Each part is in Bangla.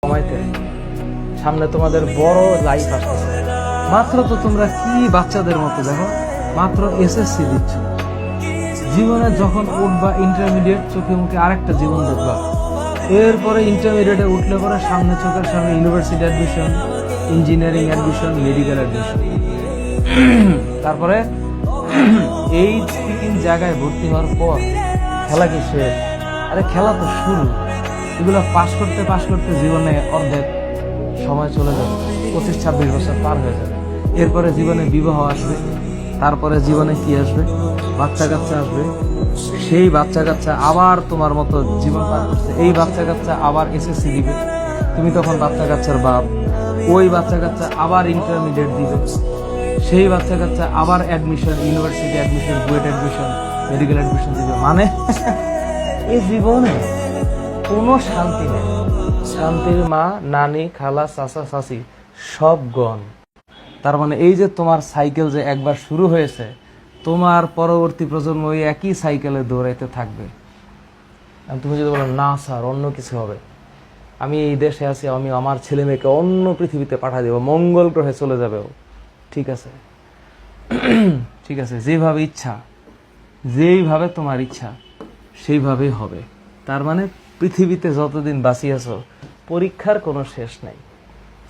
সময়তে সামনে তোমাদের বড় লাইফ আসতেছে। মাত্র তো তোমরা কি বাচ্চাদের মতো, দেখো মাত্র এসএসসি দিচ্ছ, জীবনে যখন উঠবা ইন্টারমিডিয়েট, চোখে মুখে আরেকটা জীবন দেখবা। এরপরে ইন্টারমিডিয়েটে উঠলে পরে সামনে চোখের সামনে university admission, engineering admission, medical admission. তারপরে এই তিন জায়গায় ভর্তি হওয়ার পর খেলা কি শেষ? আরে খেলা তো শুরু। এগুলো পাশ করতে জীবনে অর্ধেক সময় চলে যাবে, 25-26 বছর পার হয়ে যাবে। এরপরে জীবনে বিবাহ আসবে, তারপরে জীবনে কি আসবে? বাচ্চা কাচ্চা আসবে। সেই বাচ্চা কাচ্চা আবার তোমার মতো জীবন পার করছে, এই বাচ্চা কাচ্চা আবার এসএসসি দিবে, তুমি তখন বাচ্চা কাচ্চার বাপ। ওই বাচ্চা কাচ্চা আবার ইন্টারমিডিয়েট দিবে, সেই বাচ্চা কাচ্চা আবার admission, university admission, BUET admission, medical admission দিবে। মানে এই জীবনে কোনো শান্তি নেই। শান্তির মা, নানি, খালা, চাচা, চাচি সব গণ। তার মানে এই যে তোমার সাইকেল যে একবার শুরু হয়েছে, তোমার পরবর্তী প্রজন্ম ওই একই সাইকেলে দৌড়াইতে থাকবে। তুমি যদি বলো না স্যার অন্য কিছু হবে, আমি এই দেশে আছি, আমি আমার ছেলে মেয়েকে অন্য পৃথিবীতে পাঠিয়ে দেবো, মঙ্গল গ্রহে চলে যাবে ও, ঠিক আছে, ঠিক আছে, যেভাবে ইচ্ছা, যেইভাবে তোমার ইচ্ছা সেইভাবেই হবে। তার মানে পৃথিবীতে যতদিন বাঁচিয়ে আছো, পরীক্ষার কোনো শেষ নাই,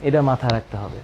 এটা মাথায় রাখতে হবে।